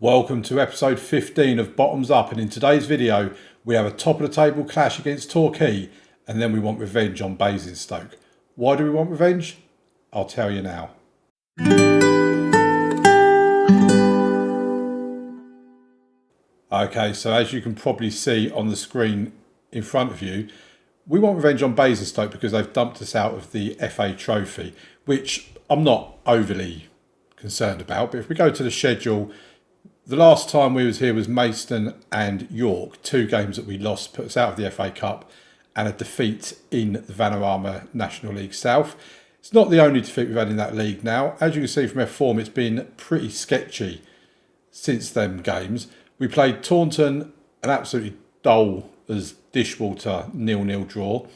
Welcome to episode 15 of Bottoms Up, and in today's video we have a top of the table clash against Torquay and then we want revenge on Basingstoke. Why do we want revenge? I'll tell you now. Okay, so as you can probably see on the screen in front of you, we want revenge on Basingstoke because they've dumped us out of the FA Trophy, which I'm not overly concerned about. But if we go to the schedule, the last time we was here was Maidstone and York, two games that we lost, put us out of the FA Cup, and a defeat in the Vanarama National League South. It's not the only defeat we've had in that league now. As you can see from our form, it's been pretty sketchy since them games. We played Taunton, an absolutely dull as dishwater 0-0 draw.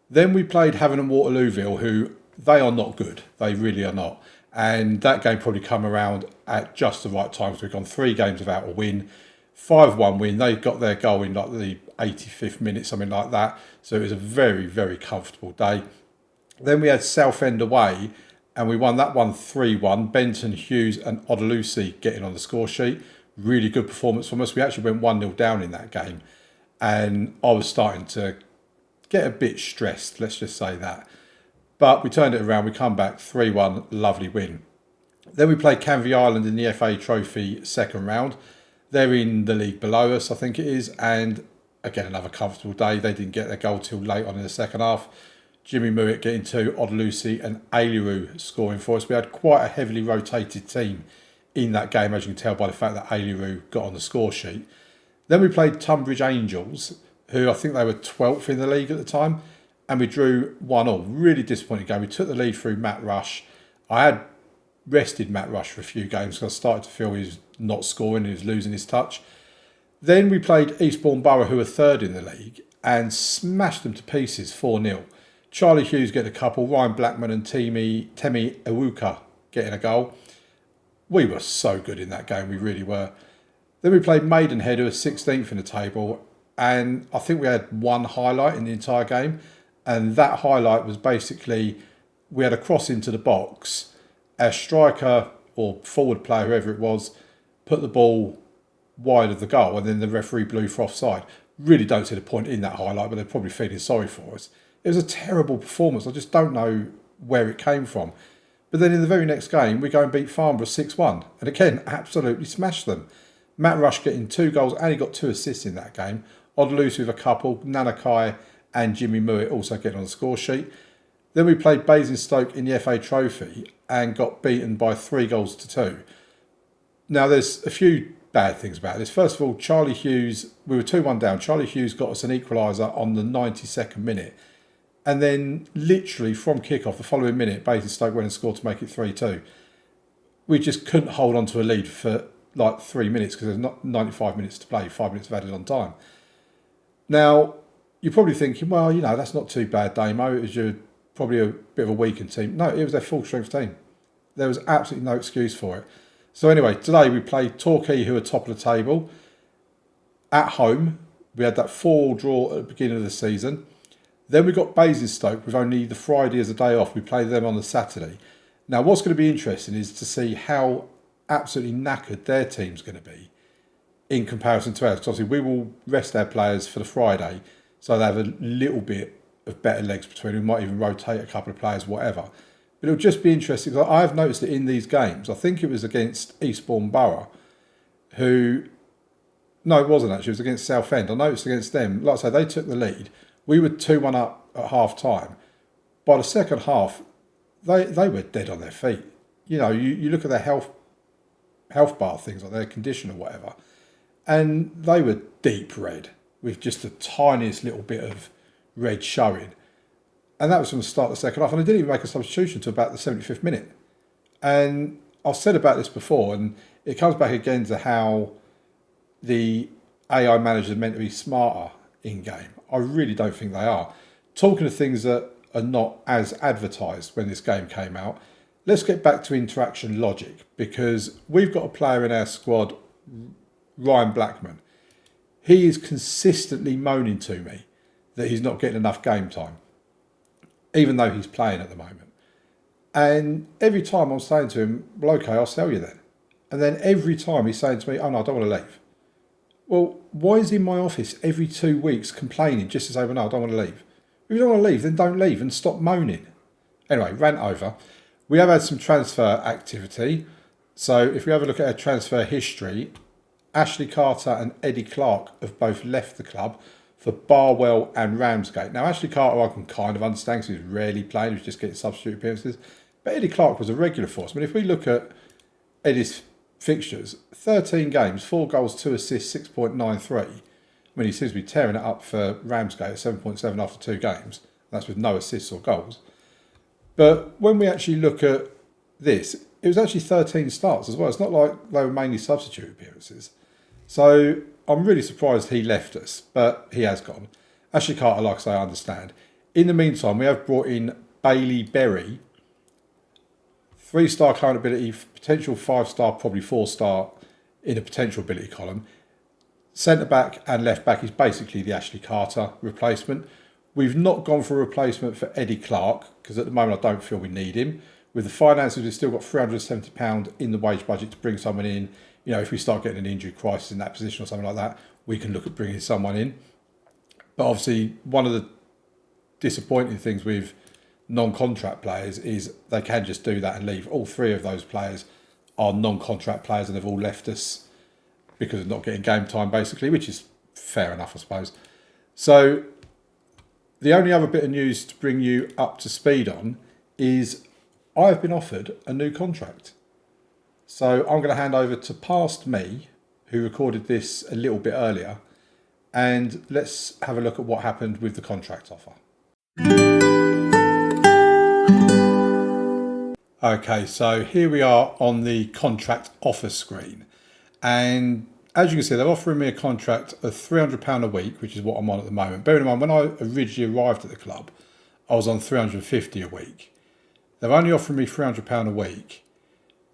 Then we played Havant and Waterlooville, who they are not good. They really are not. And that game probably come around at just the right time. So we've gone 3 games without a win. 5-1 win. They got their goal in like the 85th minute, something like that. So it was a very, very comfortable day. Then we had Southend away and we won that one 3-1. Benton, Hughes and Odalusi getting on the score sheet. Really good performance from us. We actually went 1-0 down in that game. And I was starting to get a bit stressed, let's just say that. But we turned it around, we come back 3-1, lovely win. Then we played Canvey Island in the FA Trophy second round. They're in the league below us, I think it is. And again, another comfortable day. They didn't get their goal till late on in the second half. Jimmy Mewett getting 2, Odalusi and Aliru scoring for us. We had quite a heavily rotated team in that game, as you can tell by the fact that Aliru got on the score sheet. Then we played Tunbridge Angels, who I think they were 12th in the league at the time. And we drew 1-1. Really disappointing game. We took the lead through Matt Rush. I had rested Matt Rush for a few games because I started to feel he was not scoring, he was losing his touch. Then we played Eastbourne Borough, who were 3rd in the league, and smashed them to pieces 4-0. Charlie Hughes getting a couple, Ryan Blackman and Temi Ewuka getting a goal. We were so good in that game, we really were. Then we played Maidenhead, who were 16th in the table, and I think we had one highlight in the entire game. And that highlight was basically, we had a cross into the box. Our striker or forward player, whoever it was, put the ball wide of the goal and then the referee blew for offside. Really don't see the point in that highlight, but they're probably feeling sorry for us. It was a terrible performance. I just don't know where it came from. But then in the very next game, we go and beat Farnborough 6-1. And again, absolutely smashed them. Matt Rush getting 2 goals and he got 2 assists in that game. Odalusi with a couple, Nanakai and Jimmy Mewett also getting on the score sheet. Then we played Basingstoke in the FA Trophy and got beaten by 3-2. Now, there's a few bad things about this. First of all, Charlie Hughes, we were 2-1 down. Charlie Hughes got us an equaliser on the 92nd minute. And then literally from kickoff, the following minute, Basingstoke went and scored to make it 3-2. We just couldn't hold on to a lead for like 3 minutes because there's not 95 minutes to play, 5 minutes of added on time. Now, you're probably thinking, well, you know, that's not too bad, Damo. It was probably a bit of a weakened team. No, it was their full strength team. There was absolutely no excuse for it. So anyway, today we played Torquay, who are top of the table. At home, we had that 4-4 draw at the beginning of the season. Then we got Basingstoke with only the Friday as a day off. We played them on the Saturday. Now, what's going to be interesting is to see how absolutely knackered their team's going to be in comparison to ours. Because obviously we will rest our players for the Friday, so they have a little bit of better legs between them. We might even rotate a couple of players, whatever. But it'll just be interesting because I've noticed that in these games, I think it was against Eastbourne Borough, who... No, it wasn't actually. It was against Southend. I noticed against them, like I say, they took the lead. We were 2-1 up at half-time. By the second half, they were dead on their feet. You know, you look at their health bar things, like their condition or whatever, and they were deep red, with just the tiniest little bit of red showing. And that was from the start of the second half. And I didn't even make a substitution until about the 75th minute. And I've said about this before, and it comes back again to how the AI managers are meant to be smarter in-game. I really don't think they are. Talking of things that are not as advertised when this game came out, let's get back to interaction logic, because we've got a player in our squad, Ryan Blackman. He is consistently moaning to me that he's not getting enough game time, even though he's playing at the moment. And every time I'm saying to him, well, okay, I'll sell you then. And then every time he's saying to me, oh no, I don't want to leave. Well, why is he in my office every 2 weeks complaining just to say, well, no, I don't want to leave? If you don't want to leave, then don't leave and stop moaning. Anyway, rant over. We have had some transfer activity. So if we have a look at our transfer history, Ashley Carter and Eddie Clark have both left the club for Barwell and Ramsgate. Now, Ashley Carter I can kind of understand because he's rarely playing, he was just getting substitute appearances. But Eddie Clark was a regular for us. I mean, if we look at Eddie's fixtures, 13 games, 4 goals, 2 assists, 6.93. I mean, he seems to be tearing it up for Ramsgate at 7.7 after 2 games. That's with no assists or goals. But when we actually look at this, it was actually 13 starts as well. It's not like they were mainly substitute appearances. So I'm really surprised he left us, but he has gone. Ashley Carter, like I say, I understand. In the meantime, we have brought in Bailey Berry, 3-star current ability, potential 5-star, probably 4-star in a potential ability column. Centre back and left back is basically the Ashley Carter replacement. We've not gone for a replacement for Eddie Clark because at the moment I don't feel we need him. With the finances, we've still got £370 in the wage budget to bring someone in. You know, if we start getting an injury crisis in that position or something like that, we can look at bringing someone in. But obviously, one of the disappointing things with non-contract players is they can just do that and leave. All 3 of those players are non-contract players and they've all left us because of not getting game time, basically, which is fair enough, I suppose. So the only other bit of news to bring you up to speed on is I've been offered a new contract. So I'm going to hand over to past me, who recorded this a little bit earlier, and let's have a look at what happened with the contract offer. Okay, so here we are on the contract offer screen. And as you can see, they're offering me a contract of £300 a week, which is what I'm on at the moment. Bearing in mind, when I originally arrived at the club, I was on £350 a week. They've only offered me £300 a week.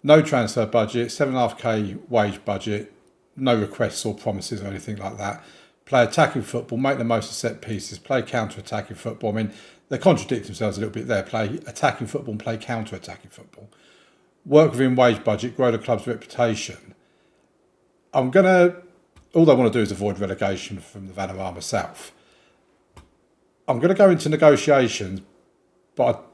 No transfer budget, 7.5k wage budget, no requests or promises or anything like that. Play attacking football, make the most of set pieces, play counter-attacking football. I mean, they contradict themselves a little bit there. Play attacking football and play counter-attacking football. Work within wage budget, grow the club's reputation. All I want to do is avoid relegation from the Vanarama South. I'm going to go into negotiations, but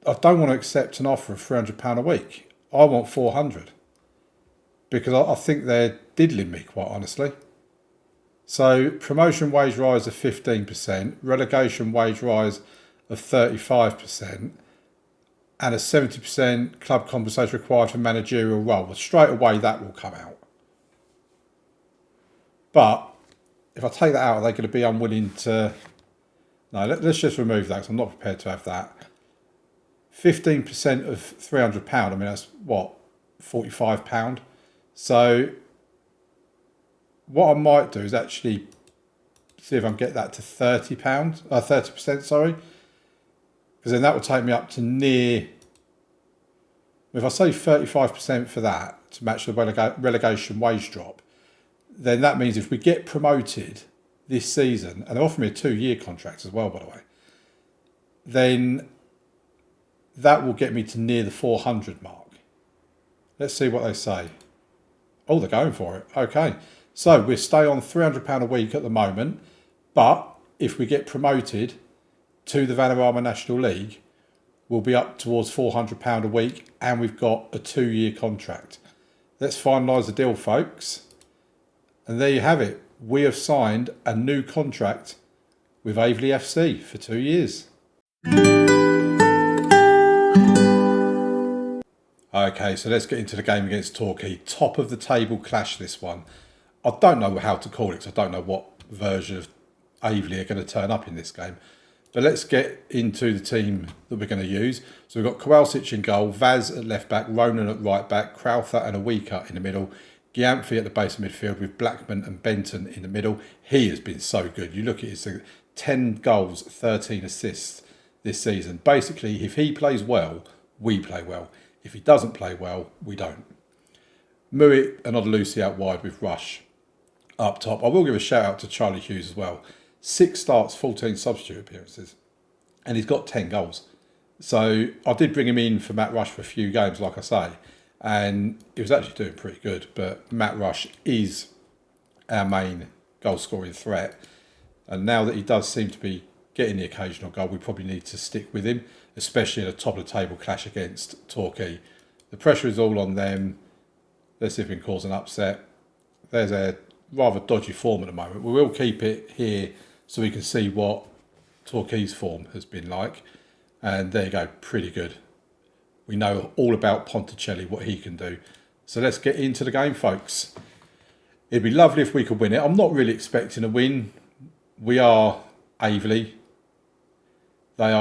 I don't want to accept an offer of £300 a week. I want 400 because I think they're diddling me, quite honestly. So promotion wage rise of 15%, relegation wage rise of 35%, and a 70% club compensation required for managerial role. Well, straight away that will come out. But if I take that out, are they going to be unwilling to... No, let's just remove that because I'm not prepared to have that. 15% of £300, I mean, that's what, £45? So what I might do is actually see if I can get that to £30, 30%, sorry. Because then that will take me up to near... If I say 35% for that to match the relegation wage drop, then that means if we get promoted this season, and they're offering me a 2-year contract as well, by the way, then that will get me to near the 400 mark. Let's see what they say. Oh, they're going for it. Okay. So we'll stay on £300 a week at the moment, but if we get promoted to the Vanarama National League, we'll be up towards £400 a week, and we've got a 2-year contract. Let's finalise the deal, folks. And there you have it. We have signed a new contract with Aveley FC for 2 years. Okay, so let's get into the game against Torquay. Top of the table clash, this one. I don't know how to call it because I don't know what version of Aveley are going to turn up in this game. But let's get into the team that we're going to use. So we've got Kowalczyk in goal, Vaz at left back, Ronan at right back, Crowther and Awika in the middle, Gyamfi at the base of midfield with Blackman and Benton in the middle. He has been so good. You look at his 10 goals, 13 assists this season. Basically, if he plays well, we play well. If he doesn't play well, we don't. Mouet and Odelusi out wide with Rush up top. I will give a shout out to Charlie Hughes as well. 6 starts, 14 substitute appearances. And he's got 10 goals. So I did bring him in for Matt Rush for a few games, like I say. and he was actually doing pretty good. But Matt Rush is our main goal scoring threat, and now that he does seem to be getting the occasional goal, we probably need to stick with him, especially in a top of the table clash against Torquay. The pressure is all on them. Let's see if we can cause an upset. There's a rather dodgy form at the moment. We will keep it here so we can see what Torquay's form has been like. And there you go, pretty good. We know all about Ponticelli, what he can do. So let's get into the game, folks. It'd be lovely if we could win it. I'm not really expecting a win. We are Aveley. They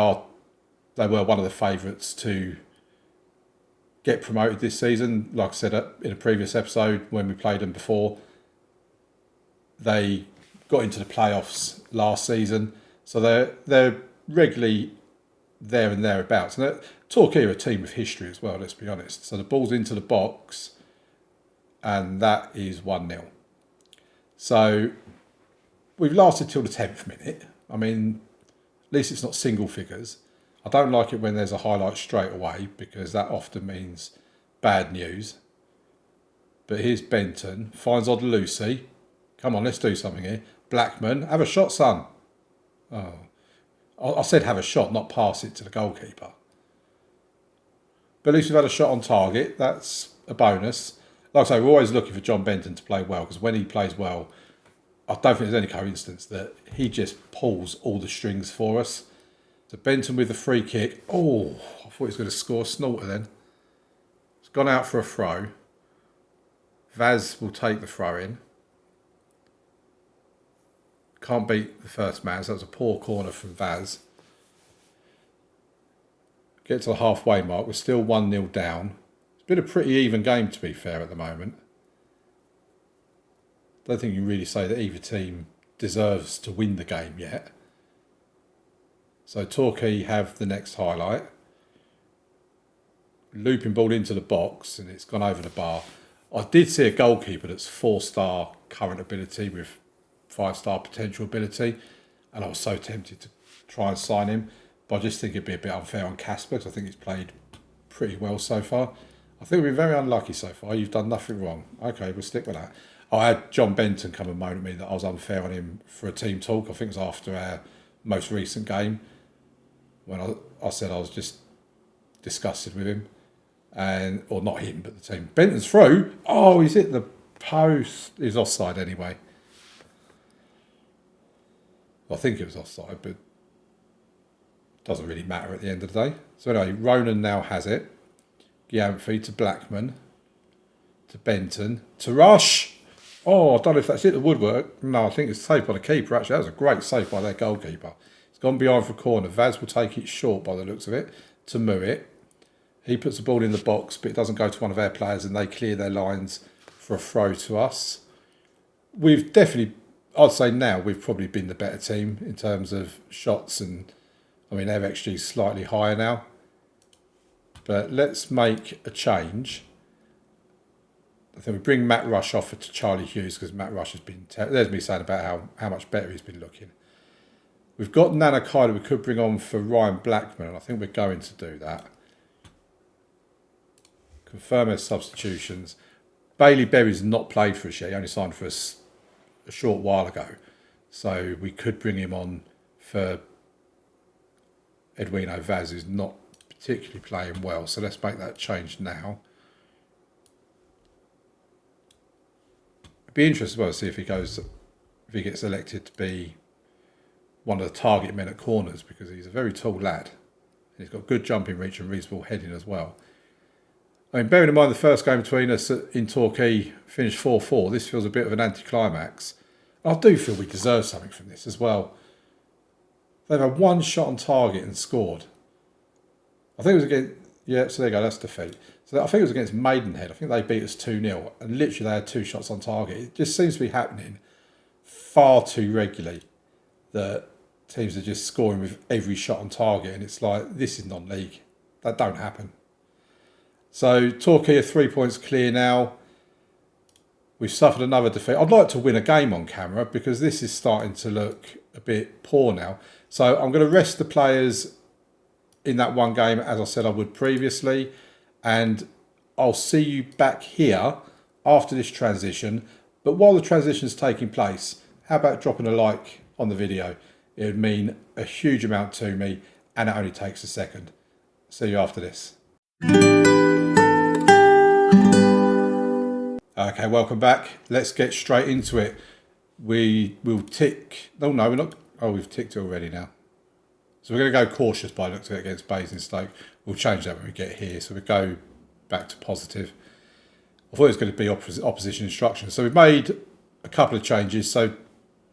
were one of the favourites to get promoted this season. Like I said in a previous episode when we played them before, they got into the playoffs last season, so they're regularly there and thereabouts. And Torquay are a team of history as well, let's be honest. So the ball's into the box, and that is 1-0. So we've lasted till the 10th minute. I mean, at least it's not single figures. I don't like it when there's a highlight straight away because that often means bad news. But here's Benton, finds Odelusi. Come on, let's do something here. Blackman, have a shot, son. Oh, I said have a shot, not pass it to the goalkeeper. But at least we've had a shot on target. That's a bonus. Like I say, we're always looking for John Benton to play well because when he plays well, I don't think there's any coincidence that he just pulls all the strings for us. So Benton with the free kick. Oh, I thought he was going to score a snorter then. It's gone out for a throw. Vaz will take the throw in. Can't beat the first man, so that was a poor corner from Vaz. Get to the halfway mark. We're still 1-0 down. It's been a pretty even game, to be fair, at the moment. Don't think you can really say that either team deserves to win the game yet. So Torquay have the next highlight. Looping ball into the box, and it's gone over the bar. I did see a goalkeeper that's 4-star current ability with 5-star potential ability, and I was so tempted to try and sign him, but I just think it'd be a bit unfair on Casper because I think he's played pretty well so far. I think we've been very unlucky so far. You've done nothing wrong. Okay, we'll stick with that. I had John Benton come and moan at me that I was unfair on him for a team talk. I think it was after our most recent game when I said I was just disgusted with him, or not him, but the team. Benton's through. Oh, he's hit the post. He's offside anyway. I think it was offside, but doesn't really matter at the end of the day. So anyway, Ronan now has it. Gyamfi to Blackman, to Benton, to Rush. Oh, I don't know if that's hit the woodwork. No, I think it's saved by the keeper, actually. That was a great save by their goalkeeper. It's gone behind for a corner. Vaz will take it short by the looks of it to Mouet. He puts the ball in the box, but it doesn't go to one of our players, and they clear their lines for a throw to us. We've definitely, I'd say now, we've probably been the better team in terms of shots, and I mean, their XG is slightly higher now. But let's make a change. I think we bring Matt Rush off to Charlie Hughes because Matt Rush has been... There's me saying about how much better he's been looking. We've got Nana Kyler we could bring on for Ryan Blackman, and I think we're going to do that. Confirm his substitutions. Bailey Berry's not played for us yet. He only signed for us a short while ago. So we could bring him on for Edwino Vaz, who's not particularly playing well. So let's make that change now. It'd be interesting as well to see if he gets elected to be one of the target men at corners, because he's a very tall lad. He's got good jumping reach and reasonable heading as well. I mean, bearing in mind the first game between us in Torquay finished 4-4, this feels a bit of an anticlimax. I do feel we deserve something from this as well. They've had one shot on target and scored. I think it was against... Yeah, so there you go, that's defeat. So I think it was against Maidenhead. I think they beat us 2-0, and literally they had 2 shots on target. It just seems to be happening far too regularly that teams are just scoring with every shot on target, and it's like, this is non-league. That don't happen. So Torquay are 3 points clear now. We've suffered another defeat. I'd like to win a game on camera because this is starting to look a bit poor now. So I'm going to rest the players in that one game, as I said I would previously, and I'll see you back here after this transition. But while the transition is taking place, how about dropping a like on the video? It would mean a huge amount to me, and it only takes a second. See you after this. Okay, welcome back. Let's get straight into it. We will tick. Oh no, we're not. Oh, we've ticked it already now. So we're going to go cautious by looks of it against Basingstoke. We'll change that when we get here. So we go back to positive. I thought it was going to be opposition instructions. So we've made a couple of changes. So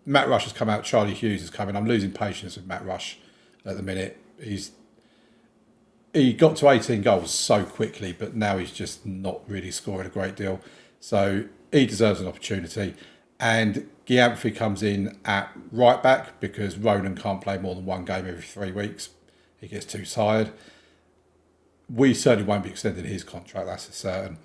Matt Rush has come out. Charlie Hughes is coming. I'm losing patience with Matt Rush at the minute. He got to 18 goals so quickly, but now he's just not really scoring a great deal. So he deserves an opportunity. And Gyamfi comes in at right back because Ronan can't play more than one game every 3 weeks. He gets too tired. We certainly won't be extending his contract, that's for certain.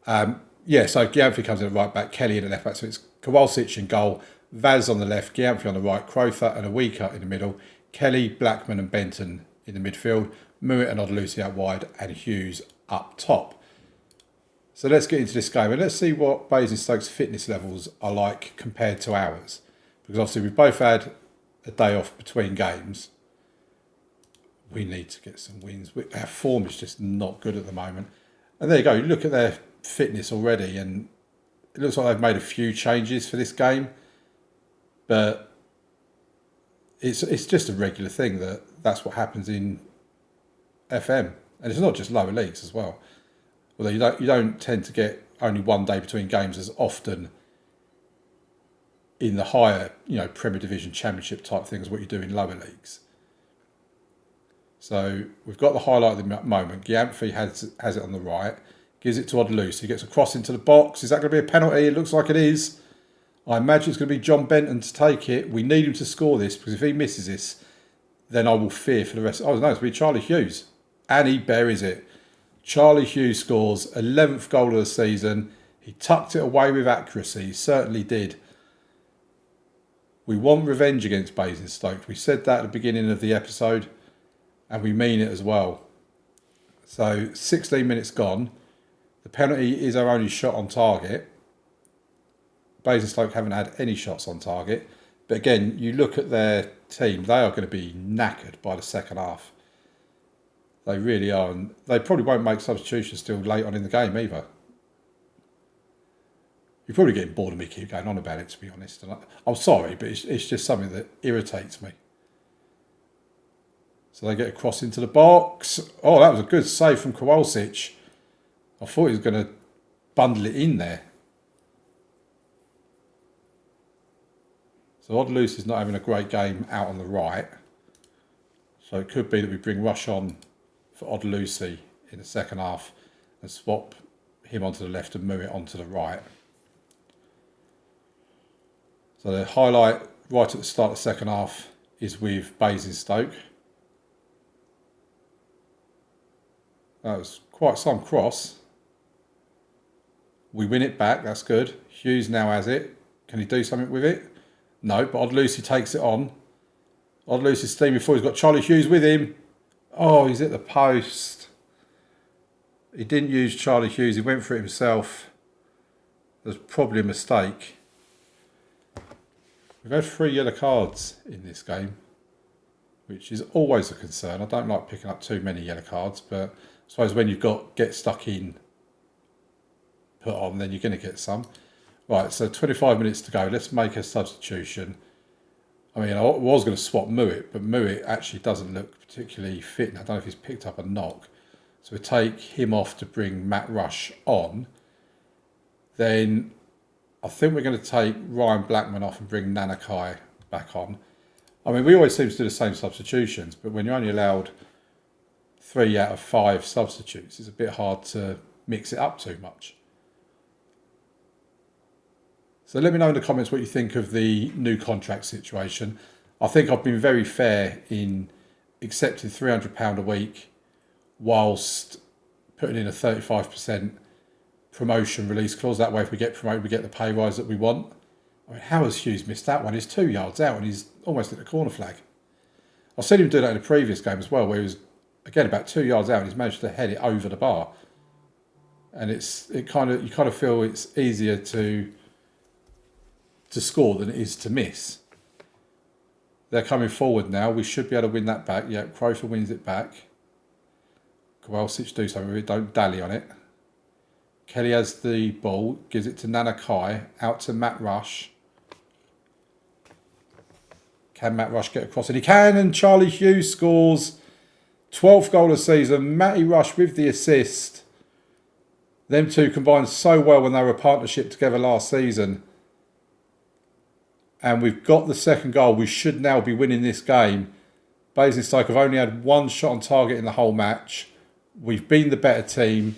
So Gyamfi comes in at right back, Kelly in at left back. So it's Kowalczyk in goal, Vaz on the left, Gyamfi on the right, Crowther and Awika in the middle, Kelly, Blackman and Benton in the midfield, Mewett and Odelusi out wide, and Hughes up top. So let's get into this game and let's see what Basingstoke's fitness levels are like compared to ours. Because obviously we've both had a day off between games. We need to get some wins. Our form is just not good at the moment. And there you go, you look at their fitness already and it looks like they've made a few changes for this game. But it's just a regular thing that's what happens in FM. And it's not just lower leagues as well. Although you don't tend to get only 1 day between games as often in the higher, Premier Division Championship type thing as what you do in lower leagues. So we've got the highlight at the moment. Gyamfi has it on the right, gives it to Odelusi, he gets a cross into the box. Is that going to be a penalty? It looks like it is. I imagine it's going to be John Benton to take it. We need him to score this because if he misses this, then I will fear for the rest. Oh no, it's going to be Charlie Hughes. And he buries it. Charlie Hughes scores 11th goal of the season. He tucked it away with accuracy. He certainly did. We want revenge against Basingstoke. We said that at the beginning of the episode, and we mean it as well. So 16 minutes gone. The penalty is our only shot on target. Basingstoke haven't had any shots on target. But again, you look at their team, they are going to be knackered by the second half. They really are, and they probably won't make substitutions till late on in the game either. You're probably getting bored of me keep going on about it, to be honest. And I'm sorry, but it's just something that irritates me. So they get a cross into the box. Oh, that was a good save from Kowalczyk. I thought he was going to bundle it in there. So Odelusi is not having a great game out on the right. So it could be that we bring Rush on for Odelusi in the second half and swap him onto the left and move it onto the right. So the highlight right at the start of the second half is with Basingstoke. That was quite some cross. We win it back, that's good. Hughes now has it. Can he do something with it? No, but Odelusi takes it on. Odelusi's steaming forward. He's got Charlie Hughes with him. Oh, he's at the post. He didn't use Charlie Hughes. He went for it himself. There's probably a mistake. We've had 3 yellow cards in this game, which is always a concern. I don't like picking up too many yellow cards, but I suppose when you've got get stuck in put on, then you're going to get some. Right, so 25 minutes to go. Let's make a substitution. I mean, I was going to swap Mewett, but Mewett actually doesn't look particularly fit. I don't know if he's picked up a knock. So we take him off to bring Matt Rush on. Then I think we're going to take Ryan Blackman off and bring Nanakai back on. I mean, we always seem to do the same substitutions, but when you're only allowed 3 out of 5 substitutes, it's a bit hard to mix it up too much. So let me know in the comments what you think of the new contract situation. I think I've been very fair in accepting £300 a week whilst putting in a 35% promotion release clause. That way, if we get promoted, we get the pay rise that we want. I mean, how has Hughes missed that one? He's 2 yards out and he's almost at the corner flag. I've seen him do that in a previous game as well, where he was, again, about 2 yards out and he's managed to head it over the bar. and you kind of feel it's easier to score than it is to miss. They're coming forward now. We should be able to win that back. Yeah, Crowther wins it back. Kowalczyk do something with it. Don't dally on it. Kelly has the ball. Gives it to Nana Kai. Out to Matt Rush. Can Matt Rush get across? And he can. And Charlie Hughes scores. 12th goal of the season. Matty Rush with the assist. Them two combined so well when they were a partnership together last season. And we've got the second goal. We should now be winning this game. Basingstoke have only had one shot on target in the whole match. We've been the better team.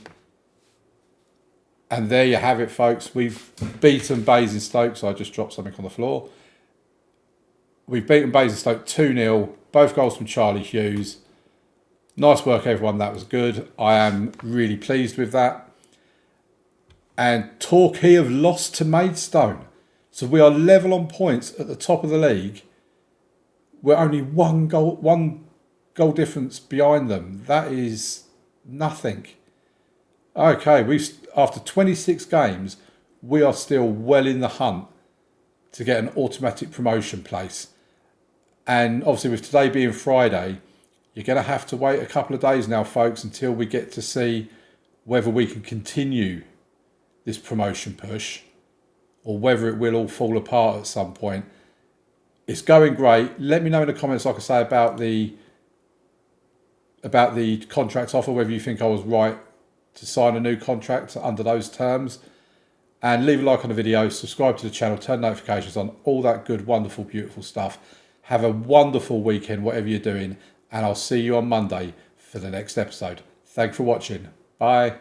And there you have it, folks. We've beaten Basingstoke. So I just dropped something on the floor. We've beaten Basingstoke 2-0. Both goals from Charlie Hughes. Nice work, everyone. That was good. I am really pleased with that. And Torquay have lost to Maidstone. So we are level on points at the top of the league. We're only one goal difference behind them. That is nothing. Okay, after 26 games, we are still well in the hunt to get an automatic promotion place. And obviously with today being Friday, you're going to have to wait a couple of days now, folks, until we get to see whether we can continue this promotion push or whether it will all fall apart at some point. It's going great. Let me know in the comments, like I say, about the contract offer, whether you think I was right to sign a new contract under those terms. And leave a like on the video, subscribe to the channel, turn notifications on, all that good, wonderful, beautiful stuff. Have a wonderful weekend, whatever you're doing, and I'll see you on Monday for the next episode. Thanks for watching. Bye.